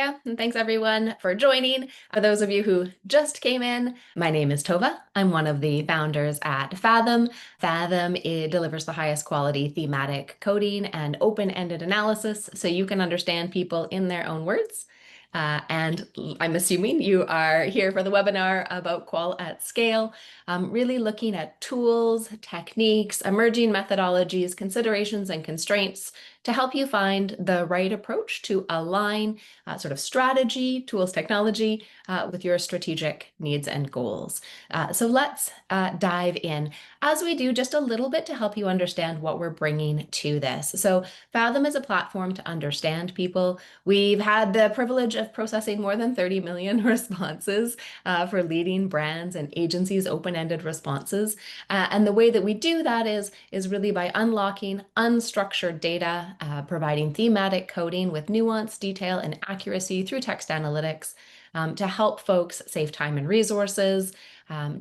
Makaya, and thanks everyone for joining. For those of you who just came in, my name is Tova. I'm one of the founders at Fathom. Fathom, it delivers the highest quality thematic coding and open-ended analysis so you can understand people in their own words. And I'm assuming you are here for the webinar about qual-at-scale, really looking at tools, techniques, emerging methodologies, considerations, and constraints to help you find the right approach to align sort of strategy, tools, technology with your strategic needs and goals. So let's dive in. As we do, just a little bit to help you understand what we're bringing to this. So Fathom is a platform to understand people. We've had the privilege of processing more than 30 million responses for leading brands and agencies, open-ended responses. And the way that we do that is really by unlocking unstructured data, providing thematic coding with nuance, detail, and accuracy through text analytics to help folks save time and resources,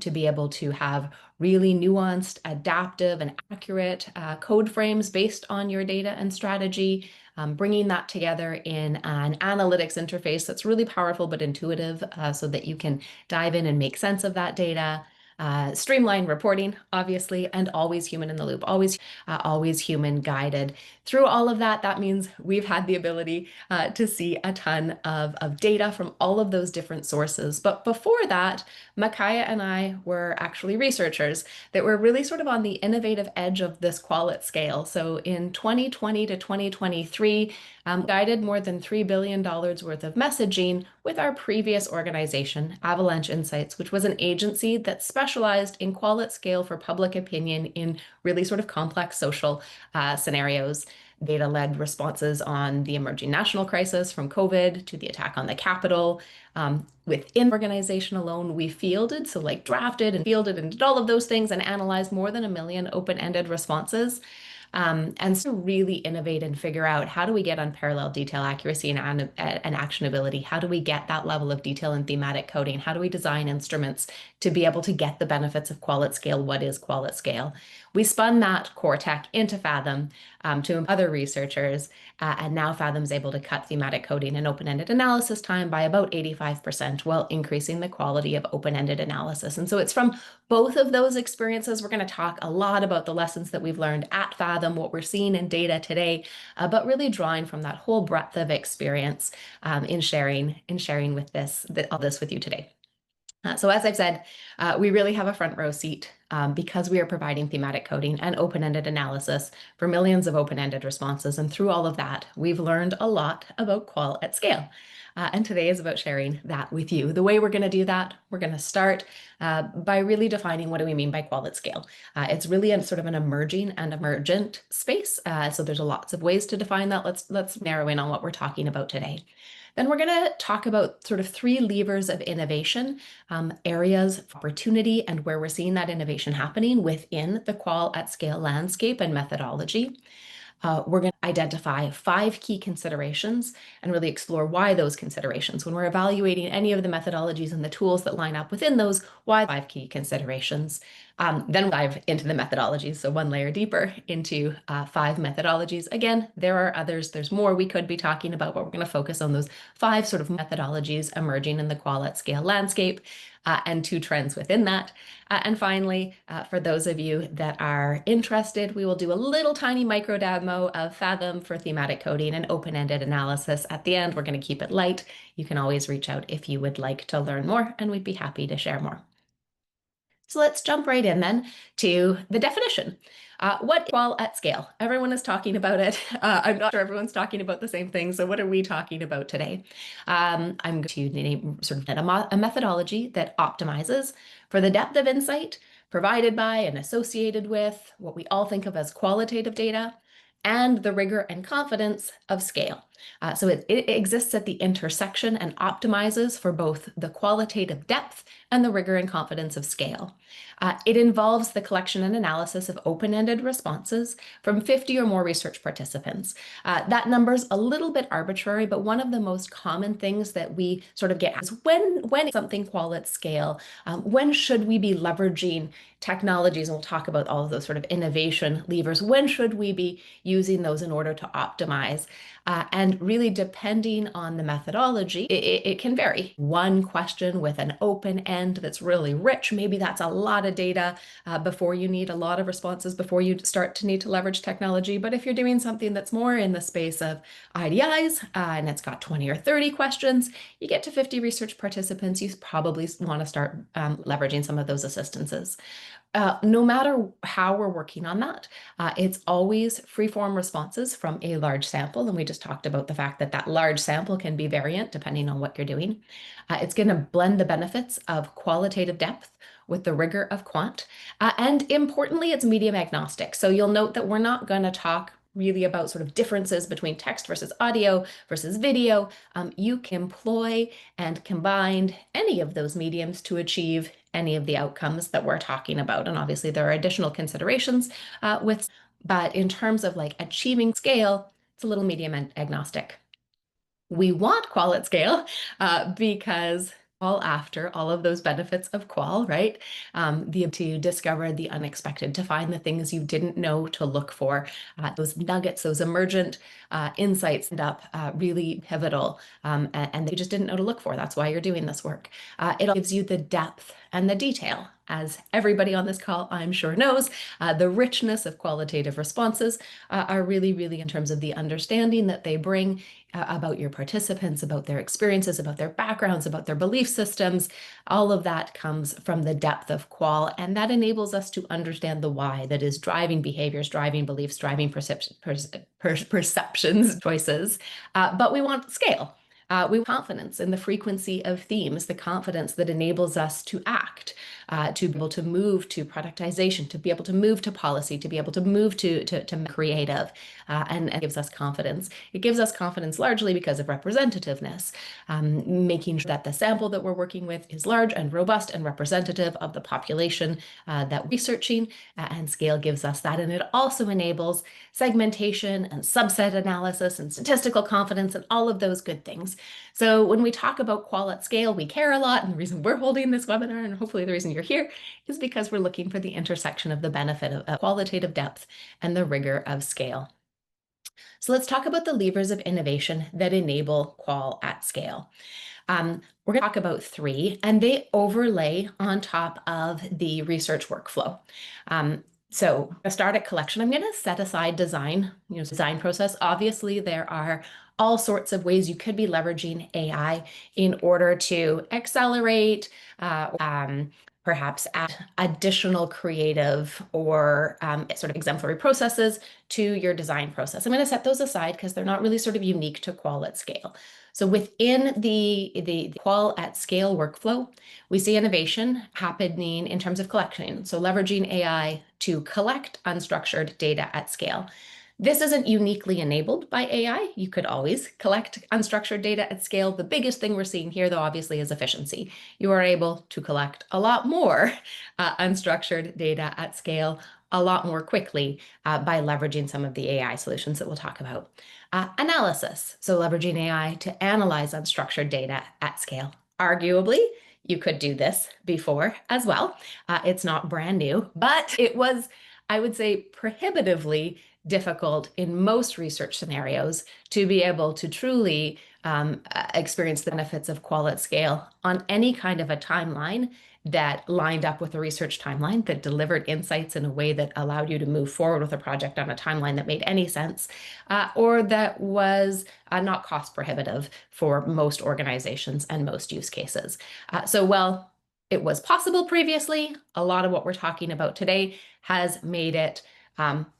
to be able to have really nuanced, adaptive, and accurate code frames based on your data and strategy, bringing that together in an analytics interface that's really powerful but intuitive so that you can dive in and make sense of that data. Streamlined reporting, obviously, and always human in the loop, always human guided. Through all of that, that means we've had the ability to see a ton of data from all of those different sources. But before that, Makaya and I were actually researchers that were really sort of on the innovative edge of this qual-at-scale. So in 2020 to 2023, guided more than $3 billion worth of messaging with our previous organization, Avalanche Insights, which was an agency that specialized in qual-at-scale for public opinion in really sort of complex social scenarios. Data-led responses on the emerging national crisis from COVID to the attack on the Capitol. Within the organization alone, we fielded, so like drafted and fielded and did all of those things and analyzed more than 1 million open-ended responses. And so really innovate and figure out how do we get unparalleled detail accuracy and actionability? How do we get that level of detail and thematic coding? How do we design instruments to be able to get the benefits of qual-at-scale? What is qual-at-scale? We spun that core tech into Fathom to other researchers, and now Fathom's able to cut thematic coding and open-ended analysis time by about 85% while increasing the quality of open-ended analysis. And so it's from both of those experiences. We're going to talk a lot about the lessons that we've learned at Fathom, what we're seeing in data today, but really drawing from that whole breadth of experience in sharing with all this with you today. So as I've said, we really have a front row seat because we are providing thematic coding and open-ended analysis for millions of open-ended responses. And through all of that, we've learned a lot about qual-at-scale. And today is about sharing that with you. The way we're going to do that, we're going to start by really defining what do we mean by qual-at-scale. It's really a sort of an emerging and emergent space. So there's lots of ways to define that. Let's narrow in on what we're talking about today. Then we're going to talk about sort of 3 levers of innovation, areas of opportunity, and where we're seeing that innovation happening within the qual-at-scale landscape and methodology. We're going to identify 5 key considerations and really explore why those considerations. When we're evaluating any of the methodologies and the tools that line up within those, why 5 key considerations. Then we'll dive into the methodologies, so 1 layer deeper into 5 methodologies. Again, there are others. There's more we could be talking about, but we're going to focus on those 5 sort of methodologies emerging in the qual-at-scale landscape and 2 trends within that. And finally, for those of you that are interested, we will do a little tiny micro demo of Fathom for thematic coding and open-ended analysis. At the end, we're going to keep it light. You can always reach out if you would like to learn more, and we'd be happy to share more. So let's jump right in then to the definition. What is qual-at-scale? Everyone is talking about it. I'm not sure everyone's talking about the same thing. So what are we talking about today? I'm going to name sort of a methodology that optimizes for the depth of insight provided by and associated with what we all think of as qualitative data and the rigor and confidence of scale. So it exists at the intersection and optimizes for both the qualitative depth and the rigor and confidence of scale. It involves the collection and analysis of open-ended responses from 50 or more research participants. That number's a little bit arbitrary, but one of the most common things that we sort of get is when something qual-at-scale, when should we be leveraging technologies? And we'll talk about all of those sort of innovation levers. When should we be using those in order to optimize? And And really, depending on the methodology, it can vary. One question with an open end that's really rich, maybe that's a lot of data before you need a lot of responses, before you start to need to leverage technology. But if you're doing something that's more in the space of IDIs and it's got 20 or 30 questions, you get to 50 research participants, you probably want to start leveraging some of those assistances. No matter how we're working on that, it's always free-form responses from a large sample. And we just talked about the fact that that large sample can be variant depending on what you're doing. It's going to blend the benefits of qualitative depth with the rigor of quant. And importantly, it's medium agnostic. So you'll note that we're not going to talk really about sort of differences between text versus audio versus video. You can employ and combine any of those mediums to achieve any of the outcomes that we're talking about. And obviously there are additional considerations but in terms of like achieving scale, it's a little medium and agnostic. We want qual-at-scale because all after all of those benefits of qual, right? The ability to discover the unexpected, to find the things you didn't know to look for, those nuggets, those emergent insights end up really pivotal, and they just didn't know to look for. That's why you're doing this work. It gives you the depth and the detail. As everybody on this call, I'm sure knows, the richness of qualitative responses are really, really in terms of the understanding that they bring about your participants, about their experiences, about their backgrounds, about their belief systems. All of that comes from the depth of qual, and that enables us to understand the why that is driving behaviors, driving beliefs, driving perceptions, choices. But we want scale. We want confidence in the frequency of themes, the confidence that enables us to act, to be able to move to productization, to be able to move to policy, to be able to move to creative, and gives us confidence. It gives us confidence largely because of representativeness, making sure that the sample that we're working with is large and robust and representative of the population that we're researching, and scale gives us that. And it also enables segmentation and subset analysis and statistical confidence and all of those good things. So when we talk about qual-at-scale, we care a lot. And the reason we're holding this webinar, and hopefully the reason you're here, is because we're looking for the intersection of the benefit of qualitative depth and the rigor of scale. So let's talk about the levers of innovation that enable qual-at-scale. We're going to talk about three, and they overlay on top of the research workflow. So to start at collection, I'm going to set aside design process. Obviously, there are all sorts of ways you could be leveraging AI in order to accelerate, perhaps add additional creative or sort of exemplary processes to your design process. I'm going to set those aside because they're not really sort of unique to qual-at-scale. So within the qual-at-scale workflow, we see innovation happening in terms of collection. So leveraging AI to collect unstructured data at scale. This isn't uniquely enabled by AI. You could always collect unstructured data at scale. The biggest thing we're seeing here, though, obviously, is efficiency. You are able to collect a lot more unstructured data at scale a lot more quickly by leveraging some of the AI solutions that we'll talk about. Analysis, so leveraging AI to analyze unstructured data at scale. Arguably, you could do this before as well. It's not brand new, but it was, I would say, prohibitively difficult in most research scenarios to be able to truly experience the benefits of qual-at-scale on any kind of a timeline that lined up with a research timeline that delivered insights in a way that allowed you to move forward with a project on a timeline that made any sense, or that was not cost prohibitive for most organizations and most use cases. So while it was possible previously, a lot of what we're talking about today has made it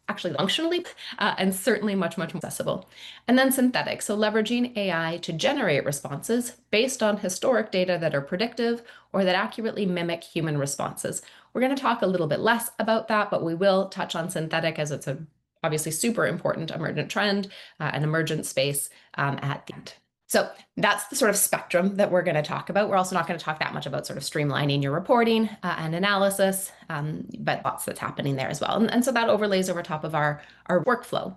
actually functionally and certainly much, much more accessible. And then synthetic, so leveraging AI to generate responses based on historic data that are predictive or that accurately mimic human responses. We're going to talk a little bit less about that, but we will touch on synthetic as it's a obviously super important emergent trend, an emergent space at the end. So that's the sort of spectrum that we're going to talk about. We're also not going to talk that much about sort of streamlining your reporting and analysis, but lots that's happening there as well. And so that overlays over top of our workflow.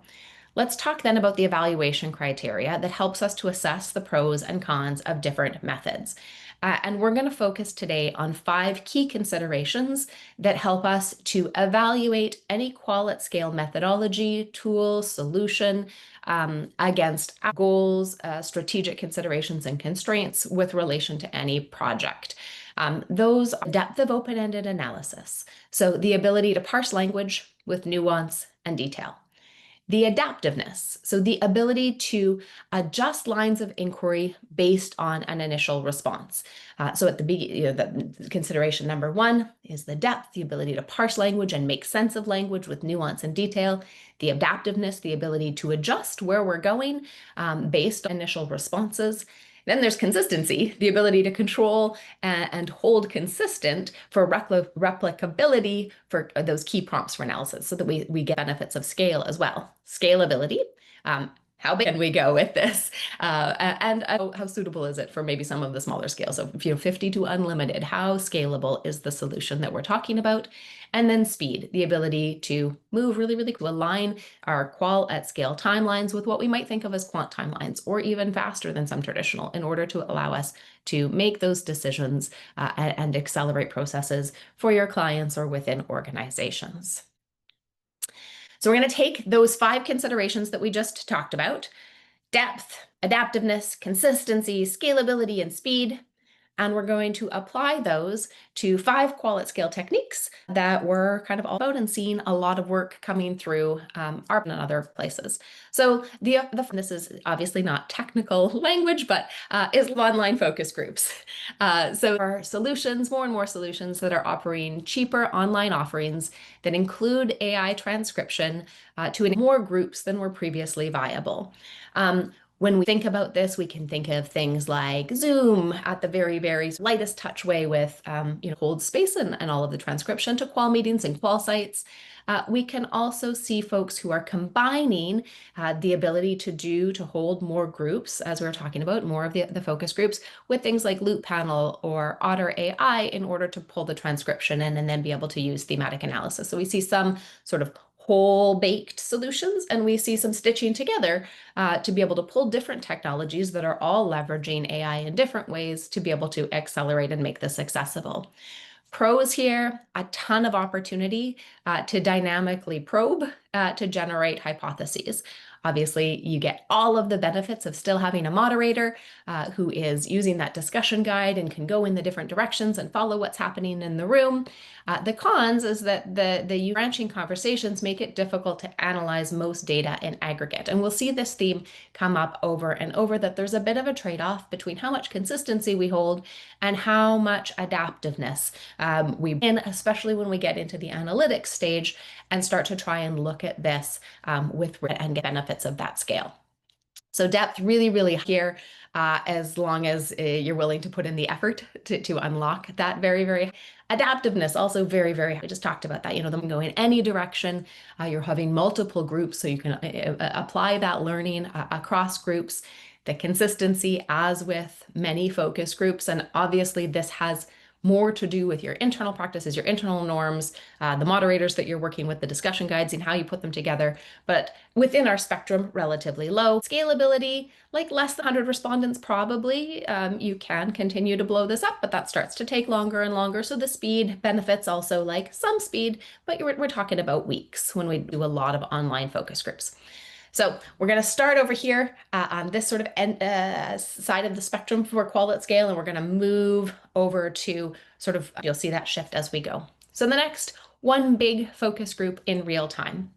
Let's talk then about the evaluation criteria that helps us to assess the pros and cons of different methods. And we're going to focus today on 5 key considerations that help us to evaluate any qual-at-scale methodology, tool, solution against goals, strategic considerations, and constraints with relation to any project. Those are depth of open-ended analysis. So the ability to parse language with nuance and detail. The adaptiveness, so the ability to adjust lines of inquiry based on an initial response. So at the beginning, the consideration number one is the depth, the ability to parse language and make sense of language with nuance and detail. The adaptiveness, the ability to adjust where we're going based on initial responses. Then there's consistency, the ability to control and hold consistent for replicability for those key prompts for analysis so that we get benefits of scale as well. Scalability, how big can we go with this? And how suitable is it for maybe some of the smaller scales? So 50 to unlimited, how scalable is the solution that we're talking about? And then speed, the ability to move really, really to align our qual-at-scale timelines with what we might think of as quant timelines, or even faster than some traditional, in order to allow us to make those decisions and accelerate processes for your clients or within organizations. So we're going to take those 5 considerations that we just talked about: depth, adaptiveness, consistency, scalability, and speed. And we're going to apply those to 5 qual-at-scale techniques that we're kind of all about and seeing a lot of work coming through ARP and other places. So this is obviously not technical language, but is online focus groups. So our solutions, more and more solutions that are offering cheaper online offerings that include AI transcription to more groups than were previously viable. When we think about this, we can think of things like Zoom at the very, very lightest touch way with hold space and all of the transcription to qual meetings and qual sites. We can also see folks who are combining the ability to hold more groups, as we were talking about, more of the focus groups, with things like Loop Panel or Otter AI in order to pull the transcription in and then be able to use thematic analysis. So we see some sort of whole-baked solutions, and we see some stitching together to be able to pull different technologies that are all leveraging AI in different ways to be able to accelerate and make this accessible. Pros here, a ton of opportunity to dynamically probe to generate hypotheses. Obviously, you get all of the benefits of still having a moderator who is using that discussion guide and can go in the different directions and follow what's happening in the room. The cons is that the branching conversations make it difficult to analyze most data in aggregate. And we'll see this theme come up over and over, that there's a bit of a trade-off between how much consistency we hold and how much adaptiveness we bring in, especially when we get into the analytics stage and start to try and look at this and get benefits of that scale. So depth really, really here, as long as you're willing to put in the effort to unlock that very, very adaptiveness. Also very, very, I just talked about that, them can go in any direction. You're having multiple groups, so you can apply that learning across groups. The consistency, as with many focus groups, and obviously this has more to do with your internal practices, your internal norms, the moderators that you're working with, the discussion guides and how you put them together. But within our spectrum, relatively low. Scalability, like less than 100 respondents, probably. You can continue to blow this up, but that starts to take longer and longer. So the speed benefits also, like some speed, but we're talking about weeks when we do a lot of online focus groups. So we're going to start over here on this sort of side of the spectrum for qual-at-scale, and we're going to move over to sort of, you'll see that shift as we go. So the next one big focus group in real time.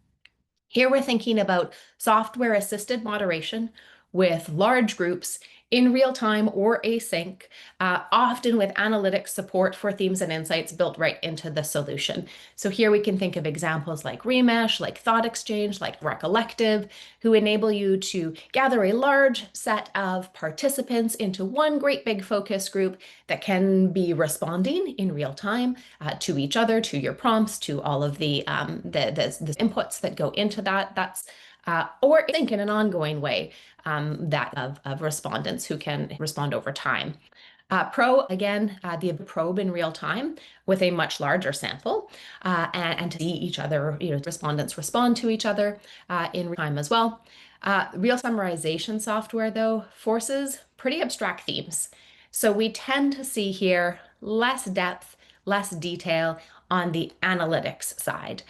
Here we're thinking about software-assisted moderation with large groups in real time or async, often with analytics support for themes and insights built right into the solution. So here we can think of examples like Remesh, like Thought Exchange, like Recollective, who enable you to gather a large set of participants into one great big focus group that can be responding in real time to each other, to your prompts, to all of the inputs that go into that. That's or think in an ongoing way that of respondents who can respond over time. Pro, again, the probe in real time with a much larger sample and to see each other, respondents respond to each other in real time as well. Real summarization software, though, forces pretty abstract themes. So we tend to see here less depth, less detail on the analytics side.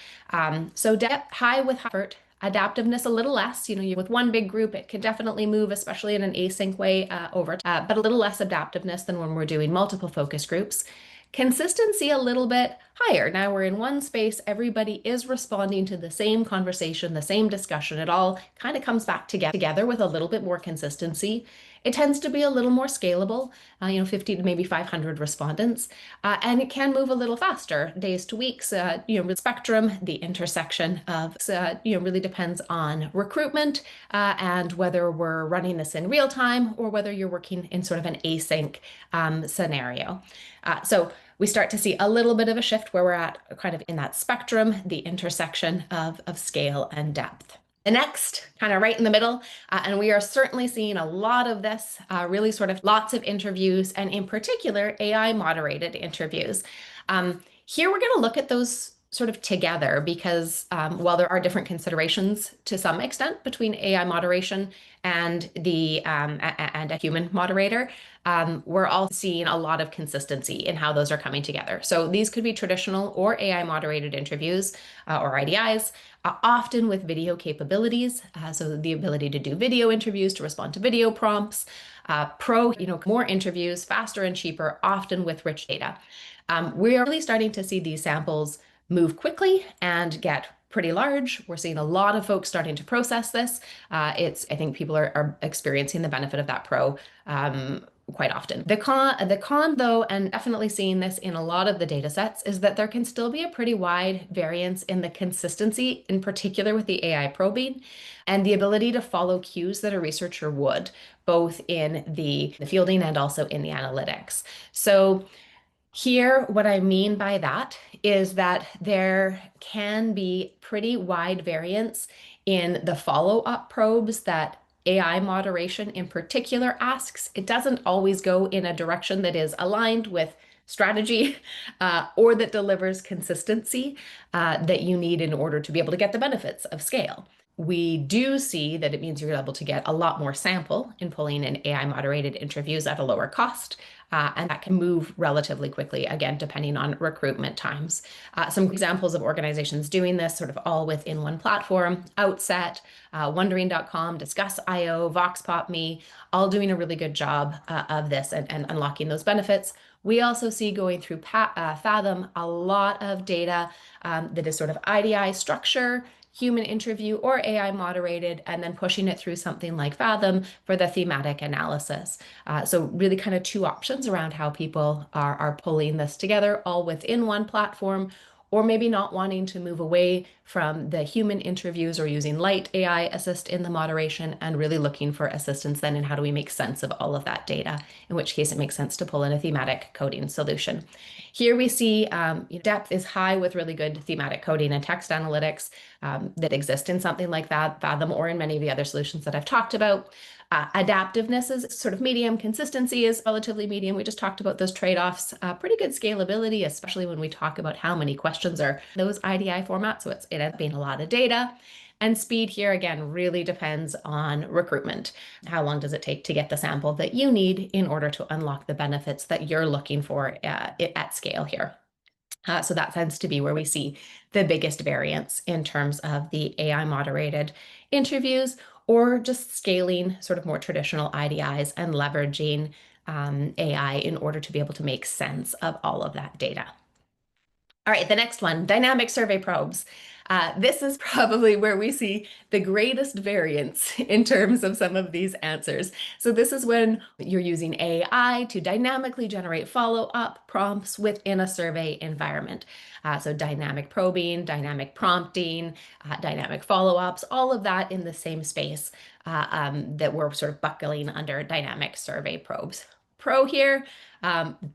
So depth, high with effort, Adaptiveness a little less. You with one big group, it can definitely move, especially in an async way but a little less adaptiveness than when we're doing multiple focus groups. Consistency a little bit higher. Now we're in one space, everybody is responding to the same conversation, the same discussion. It all kind of comes back together with a little bit more consistency. It tends to be a little more scalable, 50 to maybe 500 respondents, and it can move a little faster, days to weeks. The spectrum, the intersection of, really depends on recruitment and whether we're running this in real time or whether you're working in sort of an async scenario. So we start to see a little bit of a shift where we're at kind of in that spectrum, the intersection of scale and depth. The next, kind of right in the middle, and we are certainly seeing a lot of this, really sort of lots of interviews, and in particular, AI moderated interviews. Here we're going to look at those sort of together because while there are different considerations to some extent between AI moderation and and a human moderator, we're all seeing a lot of consistency in how those are coming together. So these could be traditional or AI moderated interviews or IDIs, often with video capabilities. So the ability to do video interviews, to respond to video prompts, more interviews, faster and cheaper, often with rich data. We are really starting to see these samples move quickly and get pretty large. We're seeing a lot of folks starting to process this. I think people are experiencing the benefit of that pro quite often. The con though, and definitely seeing this in a lot of the data sets, is that there can still be a pretty wide variance in the consistency, in particular with the AI probing, and the ability to follow cues that a researcher would, both in the fielding and also in the analytics. So here, what I mean by that is that there can be pretty wide variance in the follow-up probes that AI moderation in particular asks. It doesn't always go in a direction that is aligned with strategy or that delivers consistency that you need in order to be able to get the benefits of scale. We do see that it means you're able to get a lot more sample in pulling in AI moderated interviews at a lower cost. And that can move relatively quickly, again, depending on recruitment times. Some examples of organizations doing this sort of all within one platform: Outset, Wondering.com, Discuss.io, VoxPopMe, all doing a really good job of this and unlocking those benefits. We also see going through Fathom a lot of data that is sort of IDI structure, human interview, or AI moderated, and then pushing it through something like Fathom for the thematic analysis. So really kind of two options around how people are pulling this together all within one platform, or maybe not wanting to move away from the human interviews or using light AI assist in the moderation and really looking for assistance then in how do we make sense of all of that data, in which case it makes sense to pull in a thematic coding solution. Here we see depth is high with really good thematic coding and text analytics that exist in something like that, Fathom, or in many of the other solutions that I've talked about. Adaptiveness is sort of medium. Consistency is relatively medium. We just talked about those trade-offs. Pretty good scalability, especially when we talk about how many questions are those IDI formats. So it ends up being a lot of data. And speed here, again, really depends on recruitment. How long does it take to get the sample that you need in order to unlock the benefits that you're looking for at scale here? So that tends to be where we see the biggest variance in terms of the AI moderated interviews, or just scaling sort of more traditional IDIs and leveraging AI in order to be able to make sense of all of that data. All right, the next one, dynamic survey probes. This is probably where we see the greatest variance in terms of some of these answers. So this is when you're using AI to dynamically generate follow-up prompts within a survey environment. So dynamic probing, dynamic prompting, dynamic follow-ups, all of that in the same space that we're sort of buckling under dynamic survey probes. Pro here,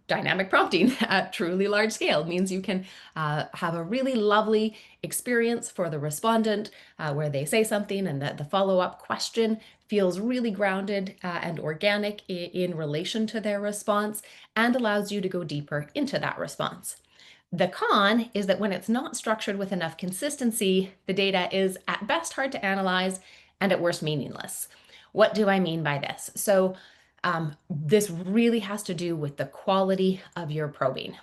dynamic prompting at truly large scale means you can have a really lovely experience for the respondent where they say something and the follow-up question feels really grounded and organic in relation to their response and allows you to go deeper into that response. The con is that when it's not structured with enough consistency, the data is at best hard to analyze and at worst meaningless. What do I mean by this? So this really has to do with the quality of your probing.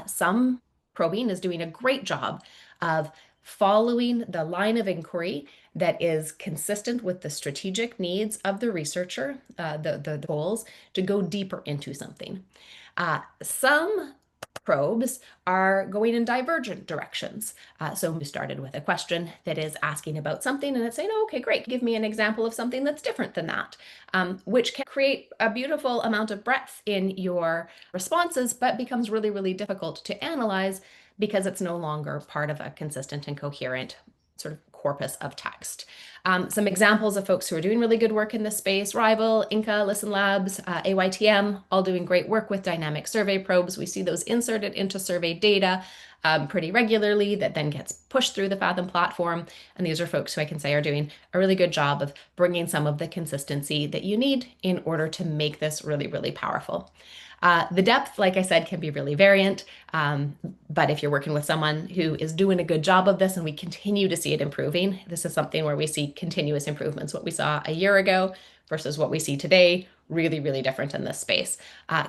Some probing is doing a great job of following the line of inquiry that is consistent with the strategic needs of the researcher, the goals, to go deeper into something. Some probes are going in divergent directions. So we started with a question that is asking about something and it's saying, oh, okay, great, give me an example of something that's different than that, which can create a beautiful amount of breadth in your responses, but becomes really, really difficult to analyze because it's no longer part of a consistent and coherent sort of corpus of text. Some examples of folks who are doing really good work in this space: Rival, Inca, Listen Labs, AYTM, all doing great work with dynamic survey probes. We see those inserted into survey data pretty regularly that then gets pushed through the Fathom platform. And these are folks who I can say are doing a really good job of bringing some of the consistency that you need in order to make this really, really powerful. The depth, like I said, can be really variant, but if you're working with someone who is doing a good job of this and we continue to see it improving, this is something where we see continuous improvements. What we saw a year ago versus what we see today, really, really different in this space,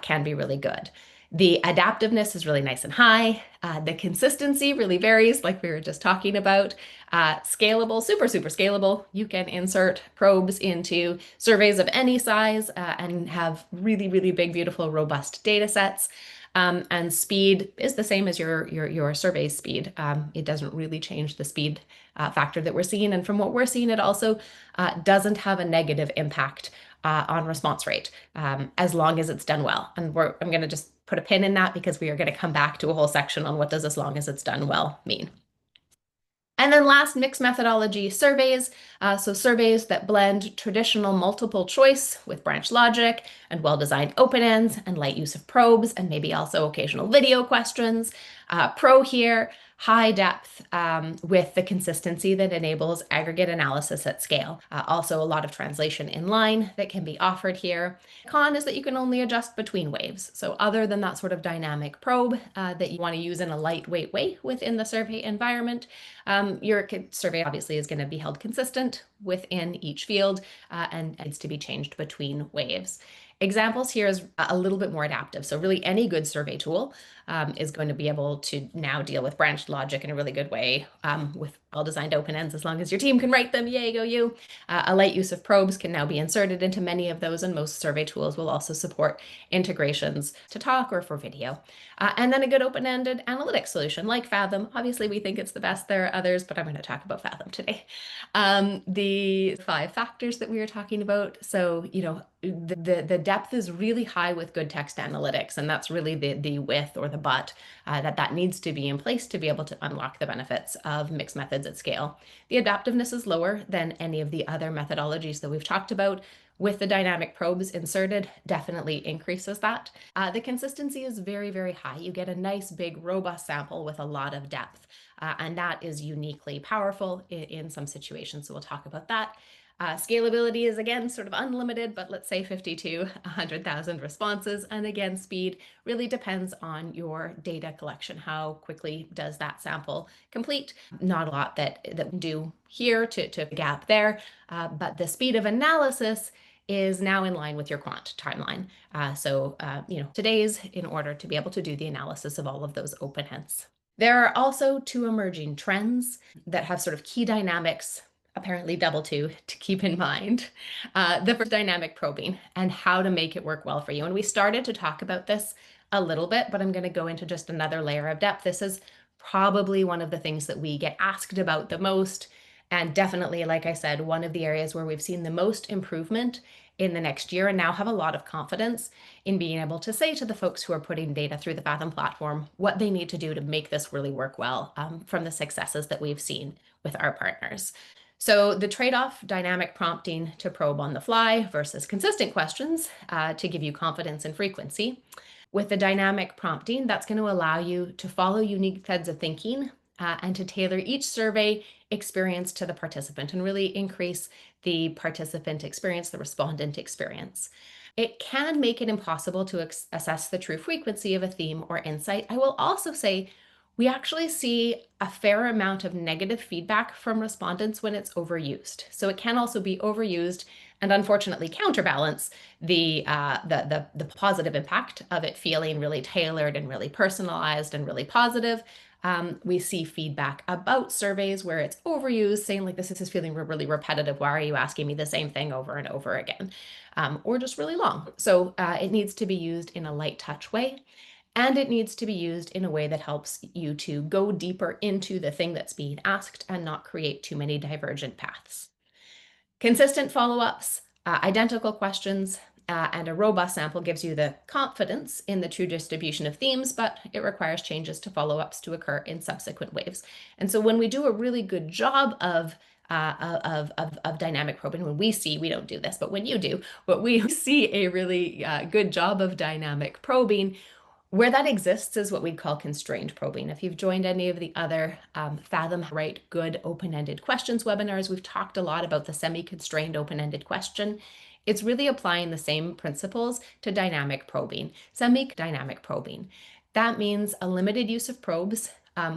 can be really good. The adaptiveness is really nice and high. The consistency really varies, like we were just talking about. Scalable, super, super scalable. You can insert probes into surveys of any size and have really, really big, beautiful, robust data sets. And speed is the same as your survey speed. It doesn't really change the speed factor that we're seeing. And from what we're seeing, it also doesn't have a negative impact on response rate as long as it's done well. And I'm going to just put a pin in that because we are going to come back to a whole section on what does as long as it's done well mean. And then last, mixed methodology surveys. So surveys that blend traditional multiple choice with branch logic and well-designed open ends and light use of probes and maybe also occasional video questions. Pro here, high depth with the consistency that enables aggregate analysis at scale. Also a lot of translation in line that can be offered here. Con is that you can only adjust between waves. So other than that sort of dynamic probe that you want to use in a lightweight way within the survey environment, your survey obviously is going to be held consistent within each field and needs to be changed between waves. Examples here is a little bit more adaptive. So really any good survey tool is going to be able to now deal with branched logic in a really good way with well-designed open ends as long as your team can write them. Yay, go you. A light use of probes can now be inserted into many of those, and most survey tools will also support integrations to talk or for video. And then a good open-ended analytics solution like Fathom. Obviously, we think it's the best. There are others, but I'm going to talk about Fathom today. The 5 factors that we were talking about. So, the depth is really high with good text analytics, and that's really the with or the but that needs to be in place to be able to unlock the benefits of mixed methods at scale. The adaptiveness is lower than any of the other methodologies that we've talked about. With the dynamic probes inserted, definitely increases that. The consistency is very, very high. You get a nice, big, robust sample with a lot of depth, and that is uniquely powerful in some situations, so we'll talk about that. Scalability is again sort of unlimited, but let's say 50 to 100,000 responses. And again, speed really depends on your data collection. How quickly does that sample complete? Not a lot that we do here to gap there, but the speed of analysis is now in line with your quant timeline. Today's in order to be able to do the analysis of all of those open ends. There are also 2 emerging trends that have sort of key dynamics, apparently double 2 to keep in mind. The first, dynamic probing and how to make it work well for you. And we started to talk about this a little bit, but I'm going to go into just another layer of depth. This is probably one of the things that we get asked about the most. And definitely, like I said, one of the areas where we've seen the most improvement in the next year and now have a lot of confidence in being able to say to the folks who are putting data through the Fathom platform what they need to do to make this really work well from the successes that we've seen with our partners. So the trade-off, dynamic prompting to probe on the fly versus consistent questions to give you confidence and frequency. With the dynamic prompting, that's going to allow you to follow unique threads of thinking and to tailor each survey experience to the participant and really increase the participant experience, the respondent experience. It can make it impossible to assess the true frequency of a theme or insight. I will also say we actually see a fair amount of negative feedback from respondents when it's overused. So it can also be overused and unfortunately counterbalance the positive impact of it feeling really tailored and really personalized and really positive We see feedback about surveys where it's overused, saying like, this is feeling really repetitive. Why are you asking me the same thing over and over again? Or just really long. So it needs to be used in a light touch way. And it needs to be used in a way that helps you to go deeper into the thing that's being asked and not create too many divergent paths. Consistent follow-ups, identical questions, and a robust sample gives you the confidence in the true distribution of themes, but it requires changes to follow-ups to occur in subsequent waves. And so when we do a really good job of dynamic probing, when we don't do this, but when you do, but we see a really good job of dynamic probing, where that exists is what we call constrained probing. If you've joined any of the other Fathom Write Good Open-Ended Questions webinars, we've talked a lot about the semi-constrained open-ended question. It's really applying the same principles to dynamic probing, semi-dynamic probing. That means a limited use of probes.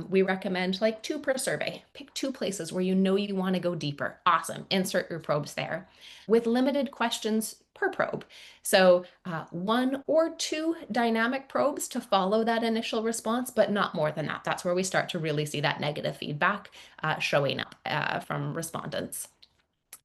We recommend like 2 per survey. Pick 2 places where you know you want to go deeper. Awesome. Insert your probes there. With limited questions per probe. So 1 or 2 dynamic probes to follow that initial response, but not more than that. That's where we start to really see that negative feedback showing up from respondents.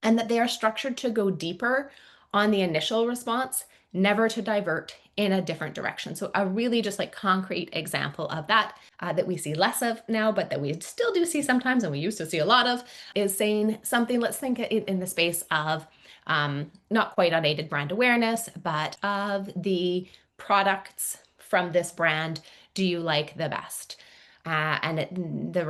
And that they are structured to go deeper on the initial response, never to divert in a different direction. So a really just like concrete example of that that we see less of now, but that we still do see sometimes, and we used to see a lot of, is saying something, let's think in the space of not quite unaided brand awareness, but of the products from this brand do you like the best? The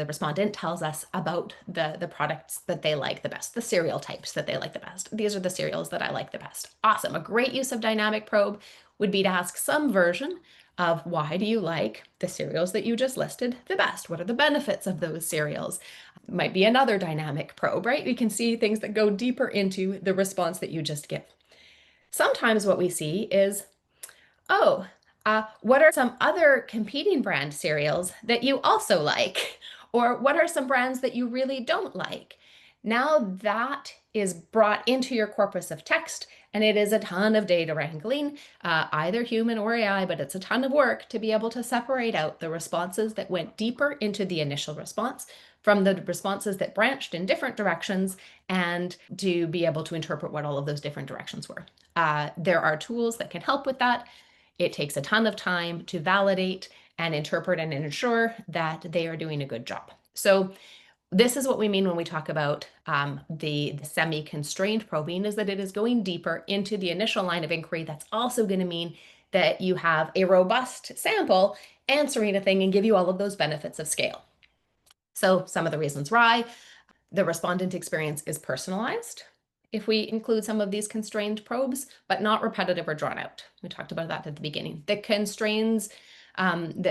respondent tells us about the products that they like the best, the cereal types that they like the best. These are the cereals that I like the best. Awesome. A great use of dynamic probe would be to ask some version of why do you like the cereals that you just listed the best? What are the benefits of those cereals? Might be another dynamic probe, right? We can see things that go deeper into the response that you just give. Sometimes what we see is, oh, what are some other competing brand cereals that you also like? Or what are some brands that you really don't like? Now that is brought into your corpus of text, and it is a ton of data wrangling, either human or AI, but it's a ton of work to be able to separate out the responses that went deeper into the initial response from the responses that branched in different directions, and to be able to interpret what all of those different directions were. There are tools that can help with that. It takes a ton of time to validate and interpret and ensure that they are doing a good job. So this is what we mean when we talk about the semi-constrained probing, is that it is going deeper into the initial line of inquiry. That's also going to mean that you have a robust sample answering a thing and give you all of those benefits of scale. So some of the reasons why: the respondent experience is personalized if we include some of these constrained probes, but not repetitive or drawn out. We talked about that at the beginning. That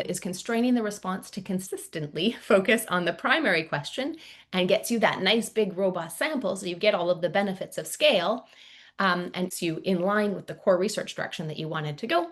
is constraining the response to consistently focus on the primary question and gets you that nice big robust sample so you get all of the benefits of scale. And it's you in line with the core research direction that you wanted to go.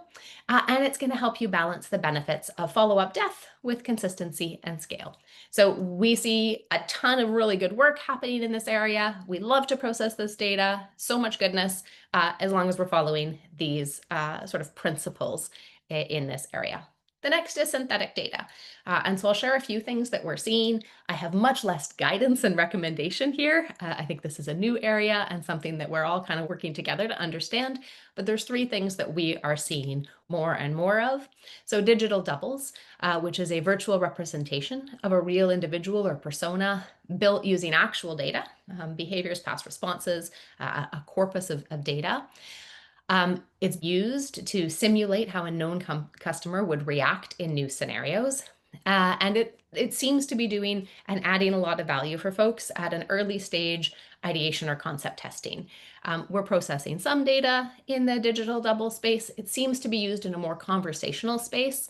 And it's going to help you balance the benefits of follow-up depth with consistency and scale. So we see a ton of really good work happening in this area. We love to process this data, so much goodness, as long as we're following these sort of principles in this area. The next is synthetic data. And so I'll share a few things that we're seeing. I have much less guidance and recommendation here. I think this is a new area and something that we're all kind of working together to understand. But there's 3 things that we are seeing more and more of. So digital doubles, which is a virtual representation of a real individual or persona built using actual data, behaviors, past responses, a corpus of data. It's used to simulate how a known customer would react in new scenarios. And it seems to be doing and adding a lot of value for folks at an early stage ideation or concept testing. We're processing some data in the digital double space. It seems to be used in a more conversational space,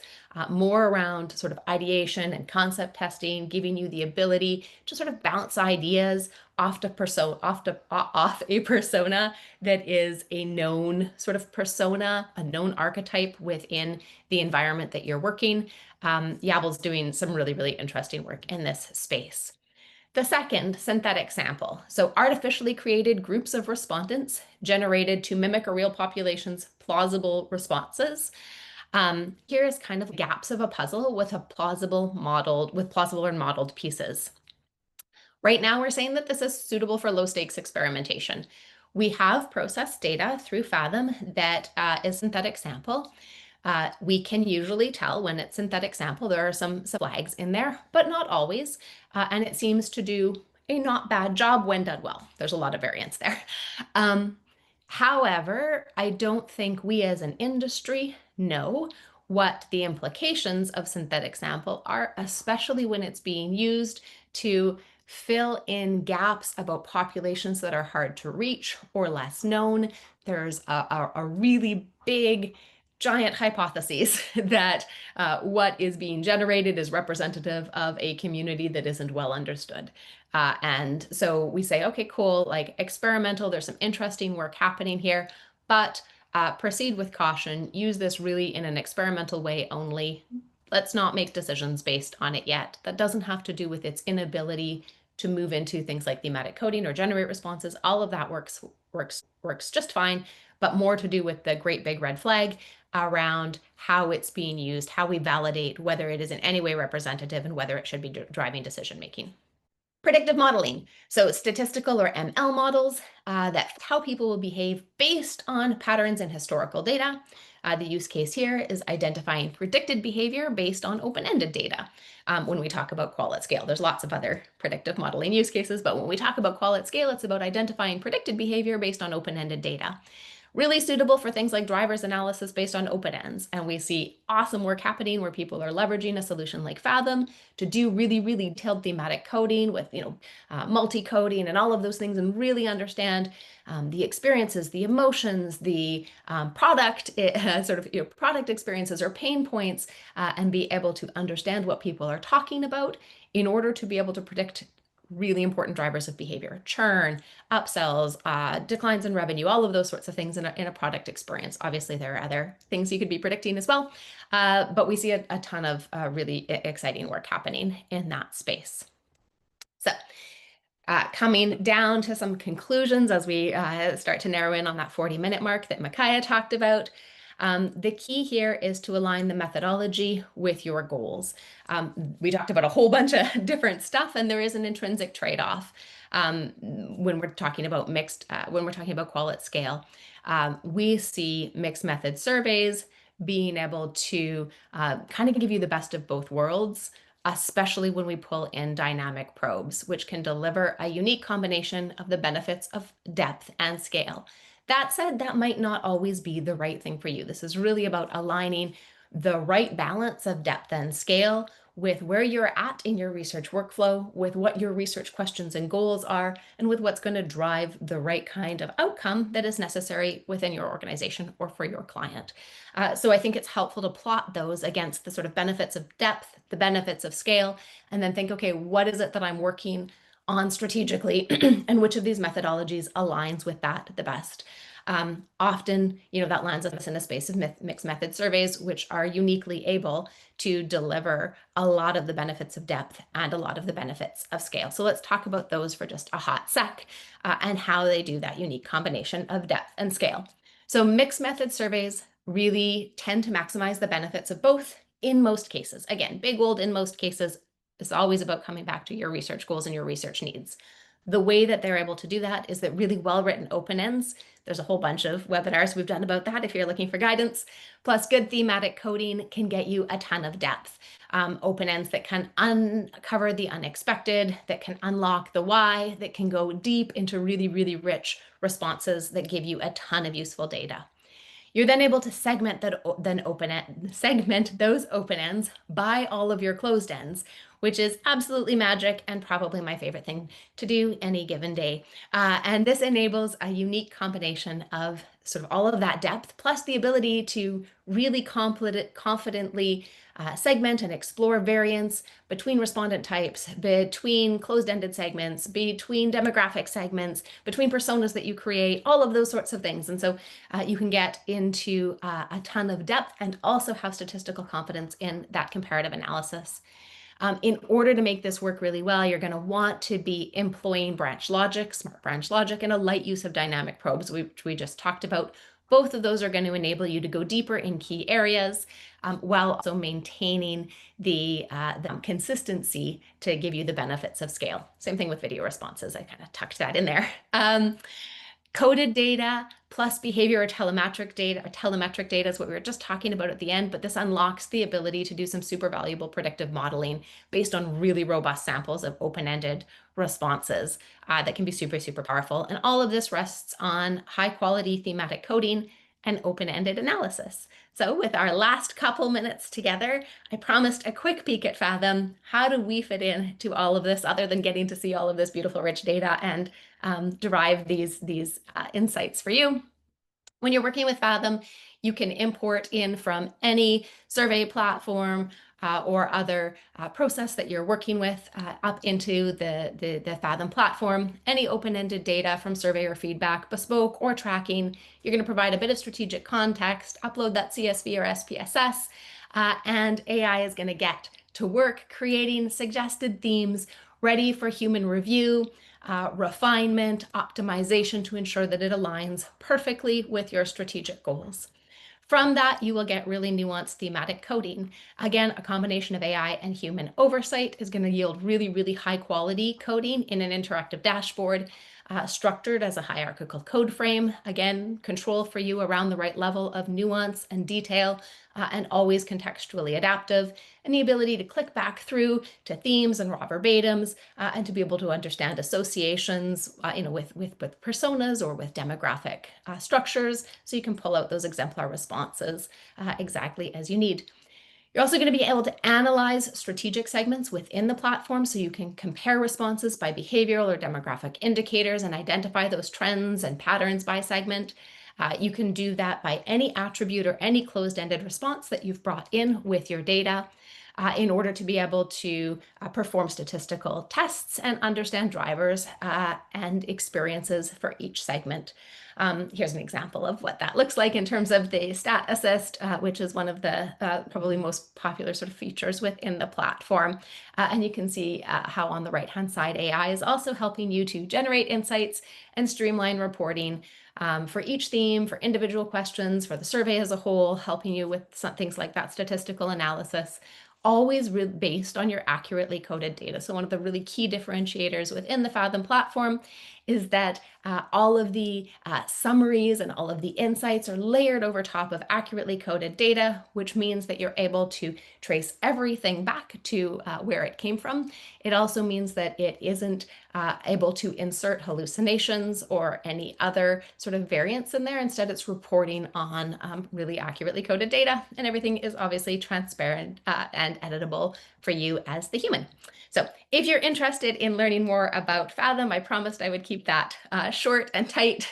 more around sort of ideation and concept testing, giving you the ability to sort of bounce ideas off a persona that is a known sort of persona, a known archetype within the environment that you're working. Yavel's doing some really, really interesting work in this space. The second, synthetic sample. So artificially created groups of respondents generated to mimic a real population's plausible responses. Here is kind of gaps of a puzzle with plausible or modeled pieces. Right now, we're saying that this is suitable for low stakes experimentation. We have processed data through Fathom that is synthetic sample. We can usually tell when it's synthetic sample. There are some flags in there, but not always. And it seems to do a not bad job when done well. There's a lot of variance there. Um, However, I don't think we as an industry know what the implications of synthetic sample are, especially when it's being used to fill in gaps about populations that are hard to reach or less known. There's a really big, giant hypotheses that what is being generated is representative of a community that isn't well understood. And so we say, okay, cool, like experimental, there's some interesting work happening here, but proceed with caution. Use this really in an experimental way only. Let's not make decisions based on it yet. That doesn't have to do with its inability to move into things like thematic coding or generate responses. All of that works just fine, but more to do with the great big red flag around how it's being used, how we validate whether it is in any way representative and whether it should be driving decision making. Predictive modeling. So statistical or ML models that how people will behave based on patterns in historical data. The use case here is identifying predicted behavior based on open-ended data. When we talk about qual-at-scale, there's lots of other predictive modeling use cases, but when we talk about qual-at-scale, it's about identifying predicted behavior based on open-ended data. Really suitable for things like drivers analysis based on open ends. And we see awesome work happening where people are leveraging a solution like Fathom to do really, really detailed thematic coding with, multi-coding and all of those things and really understand the experiences, the emotions, the product experiences or pain points, and be able to understand what people are talking about in order to be able to predict really important drivers of behavior, churn, upsells, declines in revenue, all of those sorts of things in a product experience. Obviously, there are other things you could be predicting as well, but we see a ton of really exciting work happening in that space. So coming down to some conclusions as we start to narrow in on that 40-minute mark that Micaiah talked about. The key here is to align the methodology with your goals. We talked about a whole bunch of different stuff, and there is an intrinsic trade-off when we're talking about qual-at-scale. We see mixed method surveys being able to kind of give you the best of both worlds, especially when we pull in dynamic probes, which can deliver a unique combination of the benefits of depth and scale. That said, that might not always be the right thing for you. This is really about aligning the right balance of depth and scale with where you're at in your research workflow, with what your research questions and goals are, and with what's going to drive the right kind of outcome that is necessary within your organization or for your client. So I think it's helpful to plot those against the sort of benefits of depth, the benefits of scale, and then think, okay, what is it that I'm working on strategically and which of these methodologies aligns with that the best. Often, that lands us in a space of mixed method surveys, which are uniquely able to deliver a lot of the benefits of depth and a lot of the benefits of scale. So let's talk about those for just a hot sec and how they do that unique combination of depth and scale. So mixed method surveys really tend to maximize the benefits of both in most cases. Again, big old in most cases. It's always about coming back to your research goals and your research needs. The way that they're able to do that is that really well-written open ends. There's a whole bunch of webinars we've done about that if you're looking for guidance. Plus, good thematic coding can get you a ton of depth. Open ends that can uncover the unexpected, that can unlock the why, that can go deep into really, really rich responses that give you a ton of useful data. You're then able to segment those open ends by all of your closed ends, which is absolutely magic and probably my favorite thing to do any given day. And this enables a unique combination of sort of all of that depth, plus the ability to really confidently segment and explore variance between respondent types, between closed-ended segments, between demographic segments, between personas that you create, all of those sorts of things. And so you can get into a ton of depth and also have statistical confidence in that comparative analysis. In order to make this work really well, you're going to want to be employing branch logic, smart branch logic, and a light use of dynamic probes, which we just talked about, Both of those are going to enable you to go deeper in key areas while also maintaining the consistency to give you the benefits of scale. Same thing with video responses. I kind of tucked that in there. Coded data plus behavior or telemetric data is what we were just talking about at the end, but this unlocks the ability to do some super valuable predictive modeling based on really robust samples of open-ended responses that can be super, super powerful. And all of this rests on high quality thematic coding and open-ended analysis. So with our last couple minutes together, I promised a quick peek at Fathom. How do we fit in to all of this other than getting to see all of this beautiful, rich data and derive these insights for you? When you're working with Fathom, you can import in from any survey platform or other process that you're working with up into the Fathom platform. Any open-ended data from survey or feedback, bespoke or tracking, you're going to provide a bit of strategic context, upload that CSV or SPSS, and AI is going to get to work creating suggested themes ready for human review, refinement, optimization to ensure that it aligns perfectly with your strategic goals. From that, you will get really nuanced thematic coding. Again, a combination of AI and human oversight is going to yield really, really high quality coding in an interactive dashboard, structured as a hierarchical code frame. Again, control for you around the right level of nuance and detail, and always contextually adaptive, and the ability to click back through to themes and raw verbatims, and to be able to understand associations, with personas or with demographic structures, so you can pull out those exemplar responses exactly as you need. You're also going to be able to analyze strategic segments within the platform, so you can compare responses by behavioral or demographic indicators and identify those trends and patterns by segment. You can do that by any attribute or any closed-ended response that you've brought in with your data in order to be able to perform statistical tests and understand drivers and experiences for each segment. Here's an example of what that looks like in terms of the stat assist, which is one of the probably most popular sort of features within the platform. And you can see how on the right-hand side, AI is also helping you to generate insights and streamline reporting for each theme, for individual questions, for the survey as a whole, helping you with some things like that statistical analysis, always based on your accurately coded data. So one of the really key differentiators within the Fathom platform is that all of the summaries and all of the insights are layered over top of accurately coded data, which means that you're able to trace everything back to where it came from. It also means that it isn't able to insert hallucinations or any other sort of variants in there. Instead, it's reporting on really accurately coded data, and everything is obviously transparent and editable for you as the human. So if you're interested in learning more about Fathom, I promised I would keep that short and tight.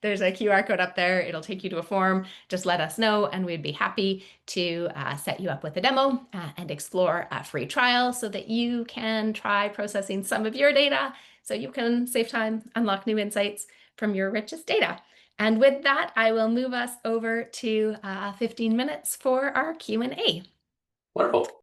There's a QR code up there. It'll take you to a form. Just let us know, and we'd be happy to set you up with a demo and explore a free trial so that you can try processing some of your data so you can save time, unlock new insights from your richest data. And with that, I will move us over to 15 minutes for our Q&A. Wonderful.